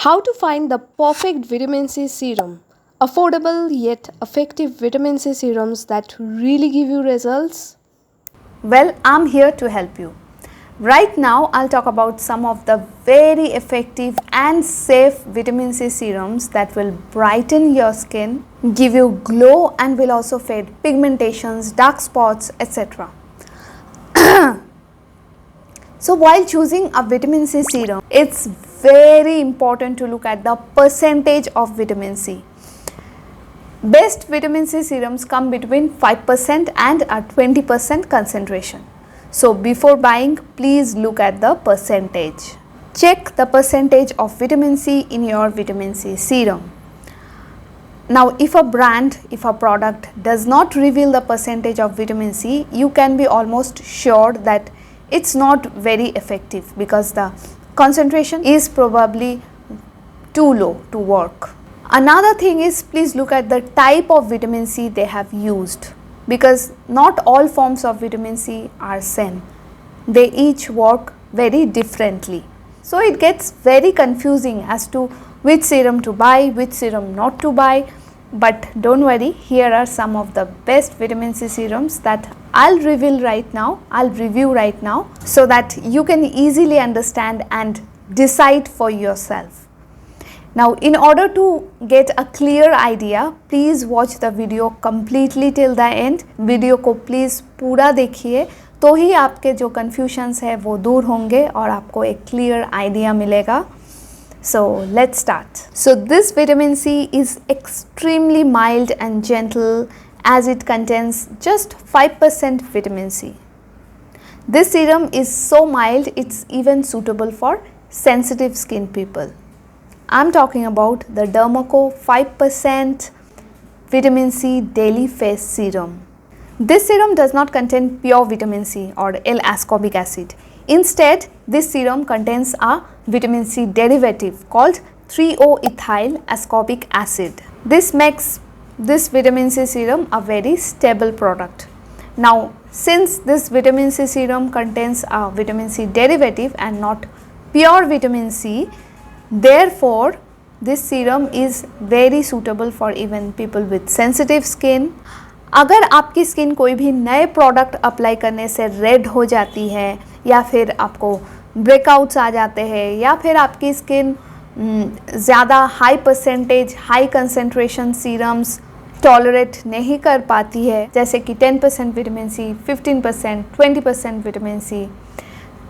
How to find the perfect vitamin C serum. Affordable yet effective vitamin C serums that really give you results. Well, I'm here to help you. Right now, I'll talk about some of the very effective and safe vitamin C serums that will brighten your skin, give you glow, and will also fade pigmentations, dark spots, etc. So while choosing a vitamin C serum, it's very important to look at the percentage of vitamin C. Best vitamin C serums come between 5% and a 20% concentration. So before buying, please look at the percentage. Check the percentage of vitamin C in your vitamin C serum. Now if a product does not reveal the percentage of vitamin C, you can be almost sure that it's not very effective because the concentration is probably too low to work. Another thing is, please look at the type of vitamin C they have used, because not all forms of vitamin C are same. They each work very differently. So it gets very confusing as to which serum to buy, which serum not to buy. But don't worry, here are some of the best vitamin C serums that I'll review right now, so that you can easily understand and decide for yourself. Now, in order to get a clear idea, please watch the video completely till the end. Video को please पूरा देखिए, तो ही आपके जो confusions है वो दूर होंगे और आपको एक clear idea मिलेगा. So let's start. So this vitamin C is extremely mild and gentle as it contains just 5% vitamin C. This serum is so mild, it's even suitable for sensitive skin people. I'm talking about the Dermaco 5% vitamin C daily face serum. This serum does not contain pure vitamin C or L-ascorbic acid. Instead, this serum contains a vitamin C derivative called 3-O-ethyl ascorbic acid. This makes this vitamin C serum a very stable product. Now, since this vitamin C serum contains a vitamin C derivative and not pure vitamin C, therefore, this serum is very suitable for even people with sensitive skin. अगर आपकी skin कोई भी नए product apply करने से red हो जाती है, या फिर आपको ब्रेकआउट्स आ जाते हैं, या फिर आपकी स्किन ज़्यादा high percentage high concentration serums tolerate नहीं कर पाती है, जैसे कि 10% विटामिन सी, 15%, 20% विटामिन सी,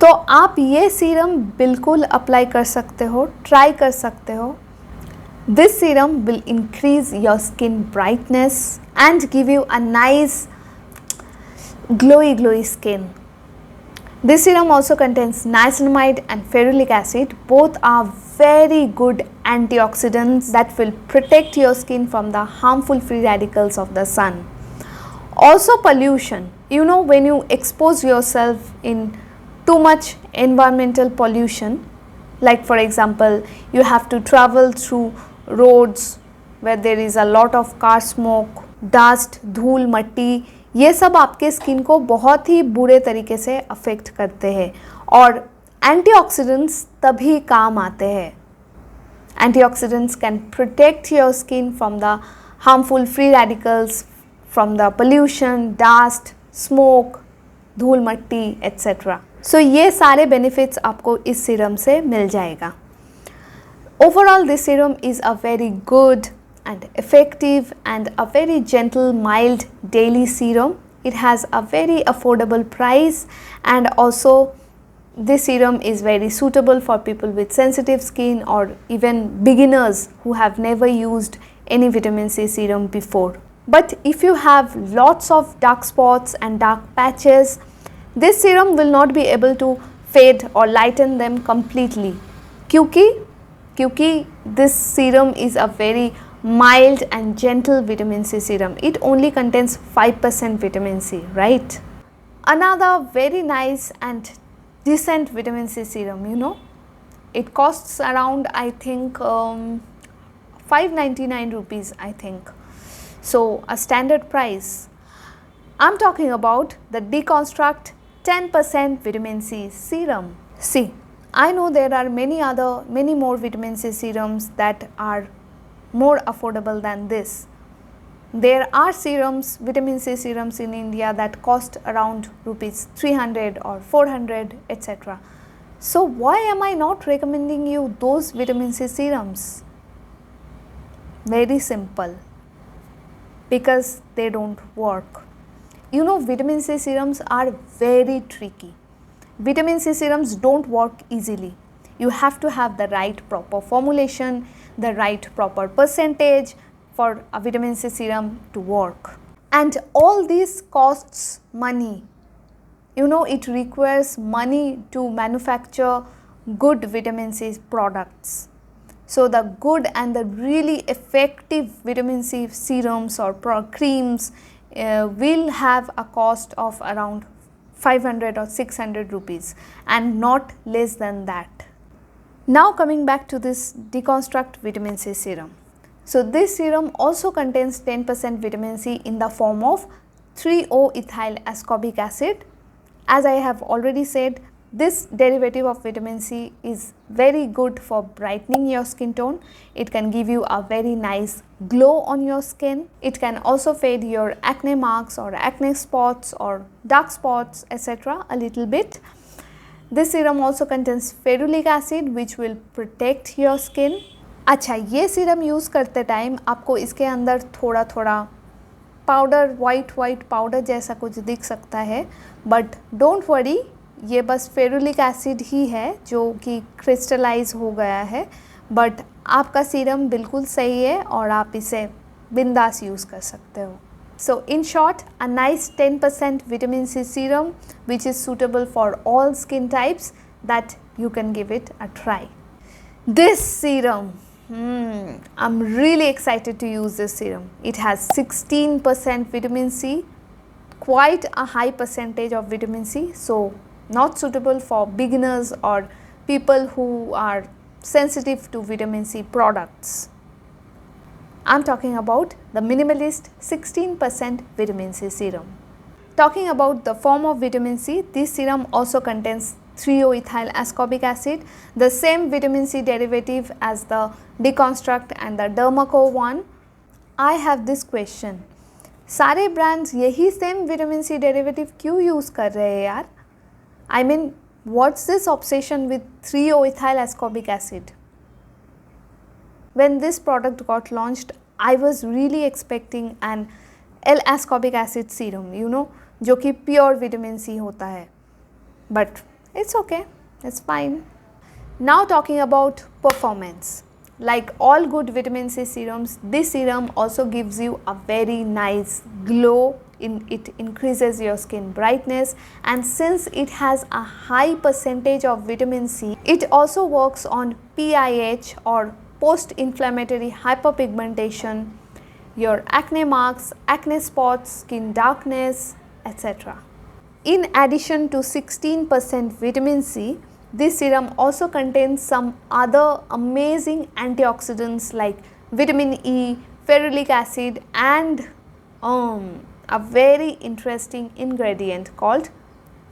तो आप ये सीरम बिल्कुल अप्लाई कर सकते हो, ट्राई कर सकते हो. This serum will increase your skin brightness and give you a nice glowy skin. This serum also contains niacinamide and ferulic acid. Both are very good antioxidants that will protect your skin from the harmful free radicals of the sun. Also pollution. You know, when you expose yourself in too much environmental pollution, like for example, you have to travel through roads where there is a lot of car smoke, dust, धूल, मट्टी, ये सब आपके skin को बहुत ही बुरे तरीके से अफेक्ट करते हैं और एंटीऑक्सीडेंट्स तभी काम आते हैं. Antioxidants can protect your skin from the harmful free radicals, from the pollution, dust, smoke, धूल मट्टी etc. So ये सारे benefits आपको इस सीरम से मिल जाएगा. Overall, this serum is a very good and effective and a very gentle, mild daily serum. It has a very affordable price, and also this serum is very suitable for people with sensitive skin or even beginners who have never used any vitamin C serum before. But if you have lots of dark spots and dark patches, this serum will not be able to fade or lighten them completely, क्योंकि this serum is a very mild and gentle vitamin C serum. It only contains 5% vitamin C, right? Another very nice and decent vitamin C serum, you know, it costs around, I think, 599 rupees, I think. So a standard price. I'm talking about the Deconstruct 10% vitamin C serum. See, I know there are many more vitamin C serums that are more affordable than this. There are serums, vitamin C serums in India that cost around rupees 300 or 400, etc. So why am I not recommending you those vitamin C serums? Very simple. Because they don't work. You know, vitamin C serums are very tricky. Vitamin C serums don't work easily. You have to have the right proper formulation, the right proper percentage for a vitamin C serum to work. And all this costs money. You know, it requires money to manufacture good vitamin C products. So the good and the really effective vitamin C serums or creams will have a cost of around 500 or 600 rupees and not less than that. Now coming back to this Deconstruct vitamin C serum. So this serum also contains 10% vitamin C in the form of 3-O-ethyl ascorbic acid. As I have already said, this derivative of vitamin C is very good for brightening your skin tone. It can give you a very nice glow on your skin. It can also fade your acne marks or acne spots or dark spots, etc. a little bit. This serum also contains ferulic acid which will protect your skin. अच्छा, ये serum use करते time आपको इसके अंदर थोड़ा थोड़ा powder white powder जैसा कुछ दिख सकता है, बट डोंट वरी, ये बस फेरुलिक एसिड ही है जो कि क्रिस्टलाइज हो गया है, बट आपका सीरम बिल्कुल सही है और आप इसे बिंदास यूज़ कर सकते हो. So in short, a nice 10% vitamin C serum which is suitable for all skin types, that you can give it a try. This serum, I'm really excited to use this serum. It has 16% vitamin C, quite a high percentage of vitamin C, so not suitable for beginners or people who are sensitive to vitamin C products. I'm talking about the Minimalist 16% vitamin C serum. Talking about the form of vitamin C, this serum also contains 3-O-ethyl ascorbic acid, the same vitamin C derivative as the Deconstruct and the Dermaco one. I have this question, सारे brands यही same vitamin C derivative क्यों use कर रहे हैं यार? I mean, what's this obsession with 3-O-ethyl ascorbic acid? When this product got launched, I was really expecting an L-ascorbic acid serum, you know, जो कि pure vitamin C होता है. But it's okay, it's fine. Now talking about performance. Like all good vitamin C serums, this serum also gives you a very nice glow. It increases your skin brightness, and since it has a high percentage of vitamin C, it also works on PIH or post-inflammatory hyperpigmentation, your acne marks, acne spots, skin darkness, etc. In addition to 16% vitamin C, this serum also contains some other amazing antioxidants like vitamin E, ferulic acid, and a very interesting ingredient called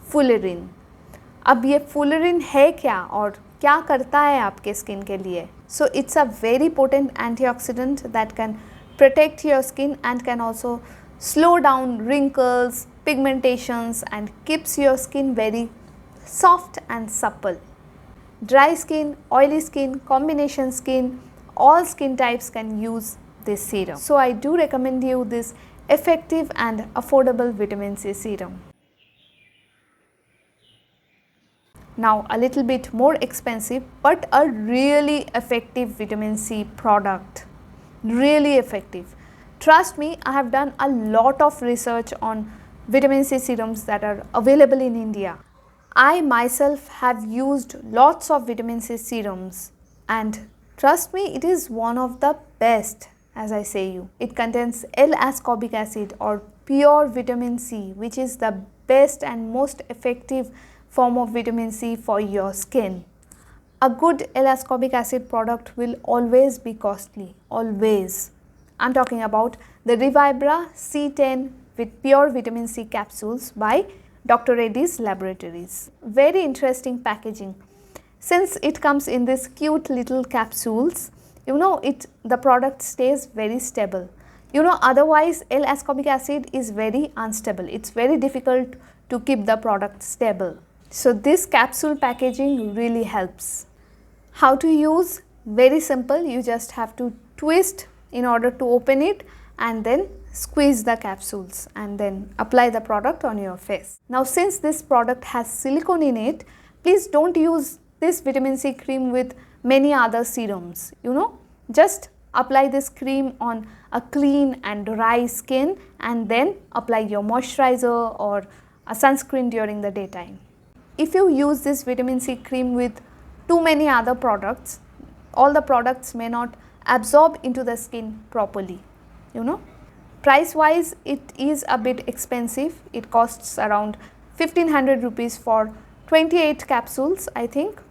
fullerene. अब ये fullerene है क्या और क्या करता है आपके skin के लिए? So it's a very potent antioxidant that can protect your skin and can also slow down wrinkles, pigmentations, and keeps your skin very soft and supple. Dry skin, oily skin, combination skin, all skin types can use this serum. So I do recommend you this effective and affordable vitamin C serum. Now a little bit more expensive but a really effective vitamin C product. Really effective. Trust me, I have done a lot of research on vitamin C serums that are available in India. I myself have used lots of vitamin C serums, and trust me, it is one of the best, as I say you. It contains L-ascorbic acid or pure vitamin C, which is the best and most effective form of vitamin C for your skin. A good L-ascorbic acid product will always be costly, always. I'm talking about the Revibra C10 with pure vitamin C capsules by Dr. Reddy's Laboratories. Very interesting packaging. Since it comes in this cute little capsules, the product stays very stable. Otherwise L-ascorbic acid is very unstable. It's very difficult to keep the product stable. So this capsule packaging really helps. How to use? Very simple. You just have to twist in order to open it and then squeeze the capsules and then apply the product on your face. Now since this product has silicone in it, please don't use this vitamin C cream with many other serums. Just apply this cream on a clean and dry skin and then apply your moisturizer or a sunscreen during the daytime. If you use this vitamin C cream with too many other products, all the products may not absorb into the skin properly. Price wise it is a bit expensive. It costs around 1500 rupees for 28 capsules, I think.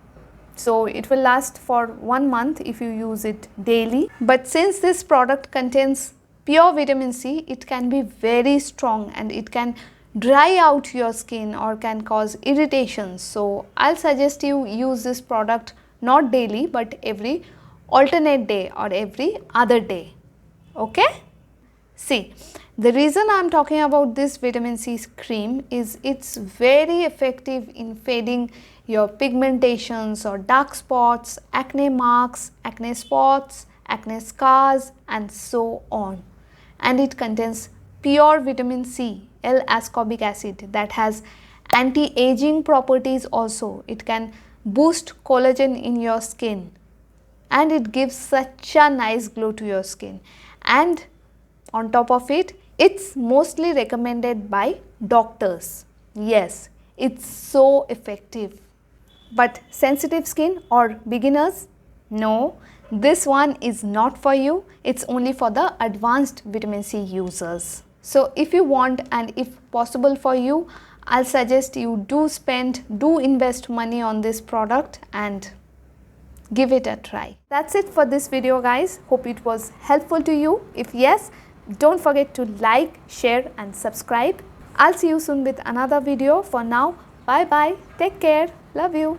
So it will last for 1 month if you use it daily. But since this product contains pure vitamin C, it can be very strong and it can dry out your skin or can cause irritation. So I'll suggest you use this product not daily but every alternate day or every other day. Okay? See, the reason I'm talking about this vitamin C cream is it's very effective in fading your pigmentations or dark spots, acne marks, acne spots, acne scars and so on. And it contains pure vitamin C, L-ascorbic acid, that has anti-aging properties also. It can boost collagen in your skin and it gives such a nice glow to your skin. And on top of it, it's mostly recommended by doctors. Yes, it's so effective. But sensitive skin or beginners? No, this one is not for you. It's only for the advanced vitamin C users. So if you want and if possible for you, I'll suggest you do invest money on this product and give it a try. That's it for this video, guys. Hope it was helpful to you. If yes, don't forget to like, share and subscribe. I'll see you soon with another video. For now, bye bye. Take care. Love you.